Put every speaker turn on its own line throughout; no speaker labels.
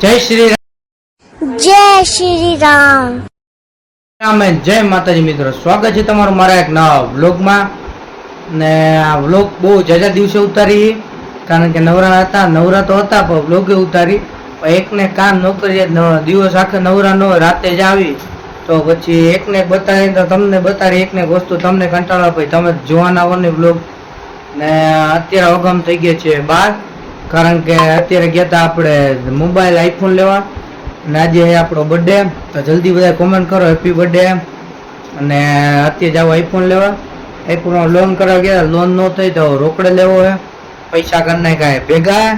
જય શ્રી રામ.
જય શ્રી રામ.
જય માતાજી મિત્રો, સ્વાગત છે તમારું મારા એક નવા વ્લોગમાં. ને આ વ્લોગ બહુ જાજા દિવસે ઉતારી, કારણ કે નવરા તો હતા પણ વ્લોગે ઉતારી. એકને કામ ન કરીએ, દિવસ આખે નવરા ન હોય, રાતે જ આવી તો પછી એકને એક બતાવી તો તમને બતાડી, એકને એક વસ્તુ તમને કંટાળો, પછી તમે જોવાના હોય ને વ્લોગ. ને અત્યારે અગમ થઈ ગયા છે 12, કારણ કે અત્યારે ગયા હતા આપણે મોબાઈલ આઈફોન લેવા, અને આજે આપણો બર્થડે. તો જલ્દી બધા કોમેન્ટ કરો હેપી બર્થડે. અને અત્યારે જાવ આઈફોન લેવા. આઈફોન લોન કરવા ગયા, લોન ન થઈ તો રોકડે લેવો હે, પૈસા કરી નાખાય ભેગા.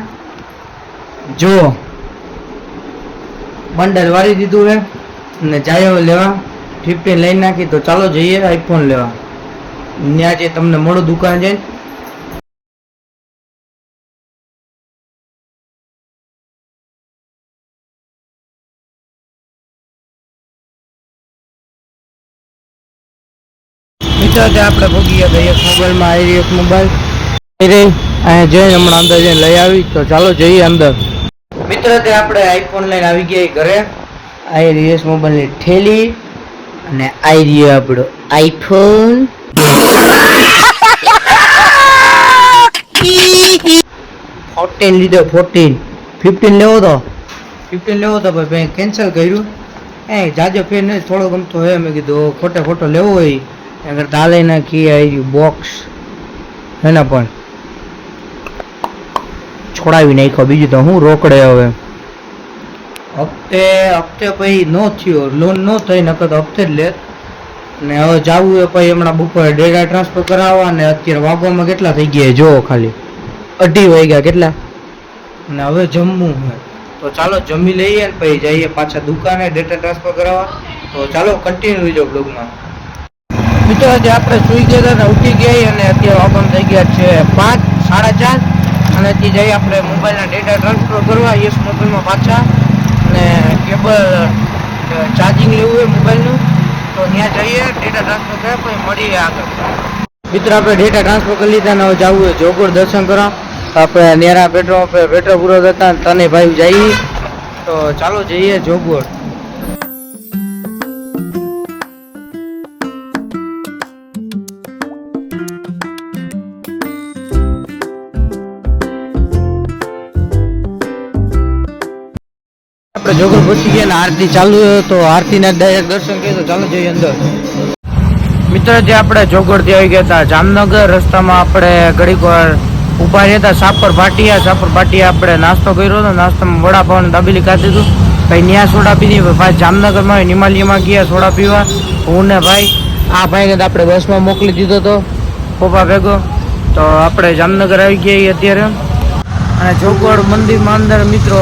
જો બંડલ વાળી દીધું હે અને જાય લેવા 15 લઈ નાખી. તો ચાલો જઈએ આઈફોન લેવા. ત્યાં જે તમને મળો દુકાન જઈને. મિત્રો આપણે ભોગી ગયા હતા એક મોબાઈલમાં આવી એક મોબાઈલ અહીંયા જઈને હમણાં અંદર જઈને લઈ આવી. તો ચાલો જઈએ અંદર. મિત્રો આપણે આઈફોન લઈને આવી ગયા ઘરે. આ રીએસ મોબાઈલની ઠેલી અને આ રહ્યો આપણો આઈફોન. 14 લીધો, 14. 15 લેવો તો 15 લેવો તો ભાઈ કેન્સલ કર્યું. જાજો ફેર નહીં, થોડો ગમતો હોય. મેં કીધું ખોટો લેવો હોય અગર તાલે નાખી આવી બોક્સ એના પણ છોડાવી નાખ્યો. બીજું તો હું રોકડે હવે હપ્તે પછી નો થયો, લોન નો થઈ, નકર તો હપ્તે જ લે. ને હવે જવું હોય પછી હમણાં બપોરે ડેટા ટ્રાન્સફર કરાવવા. ને અત્યારે વાગવામાં કેટલા થઈ ગયા જો ખાલી 2:30 વાગ્યા કેટલા. ને હવે જમવું હોય તો ચાલો જમી લઈએ ને પછી જઈએ પાછા દુકાને ડેટા ટ્રાન્સફર કરાવવા. તો ચાલો કન્ટિન્યુ રહેજો બ્લોગમાં. મિત્રો આજે આપણે સુઈ ગયા હતા ને ઉઠી ગયા, અને અત્યારે વાગમ થઈ ગયા છે 5, 4:30. અને ત્યાં જઈએ આપણે મોબાઈલના ડેટા ટ્રાન્સફર કરવા યસ મોબાઈલમાં પાછા. અને કેબલ ચાર્જિંગ લેવું હોય મોબાઈલનું, તો ત્યાં જઈએ ડેટા ટ્રાન્સફર કર્યા પછી મળીએ આગળ. મિત્રો આપણે ડેટા ટ્રાન્સફર કરી લીધા ને હવે જવું હોય જોગોડ દર્શન કરવા. આપણે નેરા પેટ્રોલ પૂરો હતા તને ભાઈ જઈએ. તો ચાલો જઈએ જોગોડ. આપણે જોગર પહોંચી ગયા ને આરતી ચાલુ તો આરતીના ડાયરેક્ટ દર્શન કરીએ. તો ચાલો જઈએ અંદર. મિત્રો જે આપણે જોગરથી આવી ગયા હતા જામનગર, રસ્તામાં આપણે ઘડીક વાર ઊભા રહ્યા હતા સાપર ભાટિયા આપણે નાસ્તો કર્યો હતો. નાસ્તામાં વડાપાવ દાબેલી ખાધી હતું. ભાઈ ત્યાં સોડા પીધી. ભાઈ જામનગરમાં નિમાલીમાં ગયા સોડા પીવા. હું ને ભાઈ આ ભાઈને આપણે બસમાં મોકલી દીધો હતો પપ્પા ભેગો. તો આપણે જામનગર આવી ગયા અત્યારે. અને જોગવડ મંદિરમાં અંદર મિત્રો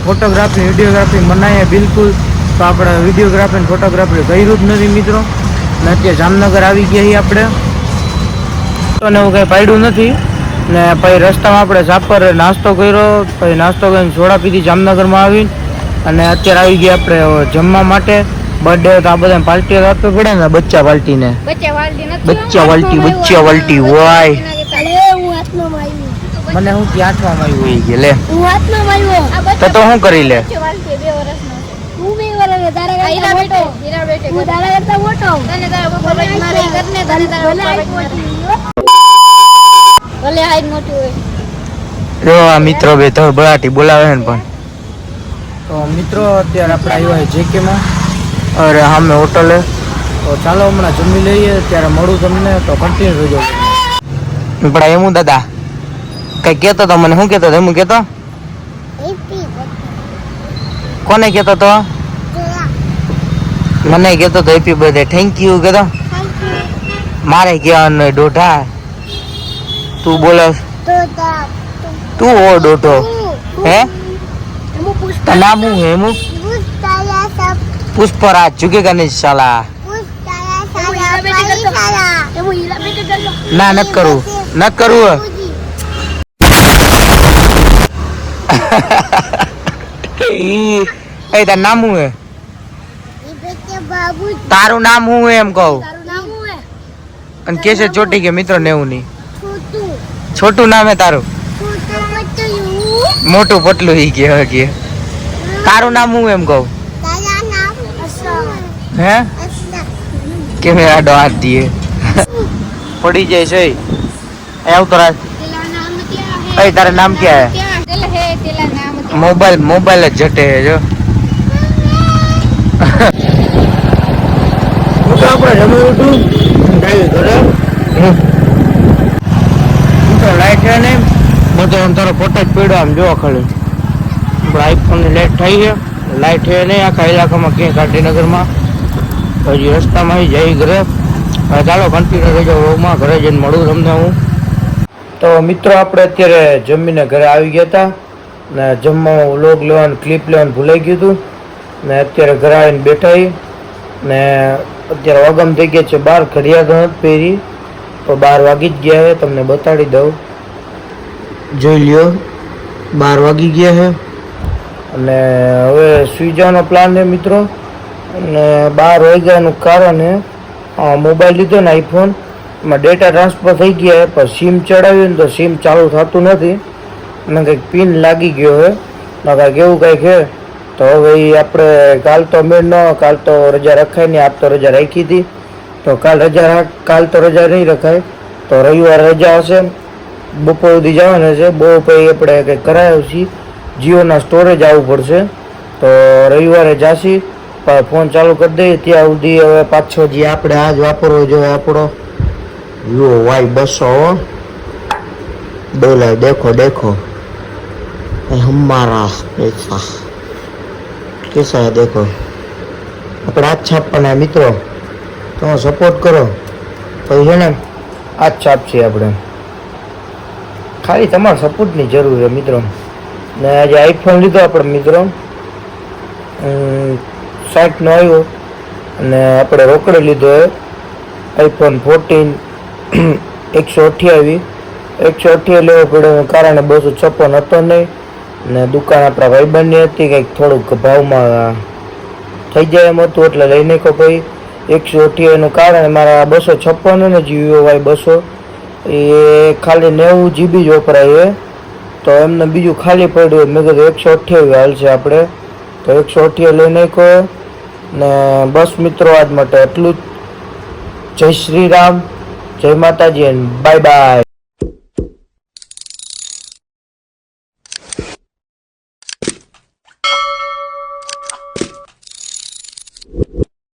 ફોટોગ્રાફી વિડીયોગ્રાફી મનાય બિલકુલ. તો આપણે વિડીયોગ્રાફી ફોટોગ્રાફી કર્યું જ નથી મિત્રો. અને અત્યારે જામનગર આવી ગયા આપણે તો ને એવું કંઈ પાડ્યું નથી. ને પછી રસ્તામાં આપણે સાપર નાસ્તો કર્યો, પછી નાસ્તો કરીને સોડા પીધી જામનગરમાં આવી. અને અત્યારે આવી ગયા આપણે જમવા માટે. બર્થડે તો આ બધા પાર્ટી આપવી પડે ને, બચ્ચા પાર્ટીને બચ્ચા વાલ્ટી હોય. મને હું ત્યાંમાં આવ્યું કે લે તો હું કરી લે. મિત્રો બે તો બળાટી બોલાવે ને પણ. તો મિત્રો અત્યારે આપણે આવ્યા જેકે માં, અરે સામે હોટલે. તો ચાલો હમણાં જમી લઈએ, ત્યારે મળું તમને. તો કન્ટિન્યુ રહેજો. પણ એમ દાદા કઈ કેતો તો મને, શું કેતો એમ કેતો? કોને કેતો તો? મને કેતો તો હેપી બર્થડે, થેન્ક યુ કેતો. મારે કહેવાનું ડોઢા, તું બોલે તું હો ડોટો હે? નામ હું હેમુ પુષ્પરાજ ઝુકેગા નહીં સાલા. ના નથી કરવું. એ તારું નામ શું હે? તારું નામ શું હે એમ કહું? અને કે છે ચોટી કે મિત્રો ને એવું નહીં. છોટું નામ હે તારું? મોટું પટલું ઈ કે તારું નામ હું એમ કહું
તારા નામ અશોક.
હે
અશોક.
કે મેં આડો હાથ દીએ પડી જાય છે એ ઉતરા
तेरा नाम क्या है?
એ તારા નામ ક્યાં હે
क्या दिल है तेरा नाम क्या?
મોબાઈલ જ જટે હે જો હું તો આપણે જમી ઉઠું ડાયરી ઘરે હું તો લાઈટ છે ને બધો આમ તારો ફોટો જ પડ્યો આમ જોવા ખાલી આપણે આઈફોનની લાઈટ થઈ છે લાઈટ છે નહીં આખા ઇલાકામાં ક્યાંય ગાંધીનગરમાં હજી રસ્તામાં આવી જાય ઘરે હવે ચાલો કન્ટિન્યુ રહેજો વ્લોગમાં ઘરે જઈને મળું તમને હું તો મિત્રો આપણે અત્યારે જમીને ઘરે આવી ગયા હતા ને જમવામાં વ્લોગ લેવાનું ક્લિપ લેવાનું ભૂલાઈ ગયું હતું ને અત્યારે ઘરે આવીને બેઠા છીએ ને અત્યારે વગમ થઈ ગયા છે 12 ઘડિયાળ તો નથી પહેરી તો 12 વાગી જ ગયા છે તમને બતાડી દઉં જોઈ લ્યો 12 વાગી ગયા છે અને હવે સુઈ જવાનો પ્લાન છે મિત્રો અને 12 વાગ્યાનું કારણ છે મોબાઈલ લીધો ને આઈફોન એમાં ડેટા ટ્રાન્સફર થઈ ગયા પણ સિમ ચડાવ્યું ને તો સિમ ચાલુ થતું નથી અને કંઈક પિન લાગી ગયો છે ને કાંઈક એવું કંઈક છે તો હવે ઈ આપણે કાલ તો મેળ ન કાલ તો રજા રખાય નહીં આજ તો રજા રાખી હતી તો કાલ તો રજા નહીં રખાય તો રવિવાર રજા હશે બપોર સુધી જવાના છે બહુ પછી આપણે કંઈક કરાવ્યું છીએ જીઓના સ્ટોરેજ આવવું પડશે તો રવિવારે જાશી ફોન ચાલુ કરી દઈએ ત્યાં સુધી હવે પાછો જે આપણે આજ વાપરવો જોઈએ આપણો યો વાય 200 डॉलर देखो हमारा पैसा कैसा है देखो આપણે આજ છાપવાના મિત્રો તમે સપોર્ટ કરો પછી છે ને આજ છાપ છે આપણે ખાલી તમારા સપોર્ટની જરૂર છે મિત્રો ને આજે આઈફોન લીધો આપણે મિત્રો 60 નો આવ્યો અને આપણે રોકડે લીધો આઈફોન 14 128 લેવો પડ્યો કારણે 256 હતો નહીં ને દુકાન આપણા ભાઈબંધની હતી કંઈક થોડુંક ભાવમાં થઈ જાય એમ હતું એટલે લઈ નાખ્યો પછી 128 નું કારણે મારા 256 ને જીઓવાય 200 એ ખાલી 90 GB જ વપરાય તો એમને બીજું ખાલી પડ્યું મેં કીધું 128 હાલશે આપણે તો 128 લઈ નાખ્યો ને બસ મિત્રો આજ માટે એટલું જ જય શ્રી રામ જય માતાજી બાય બાય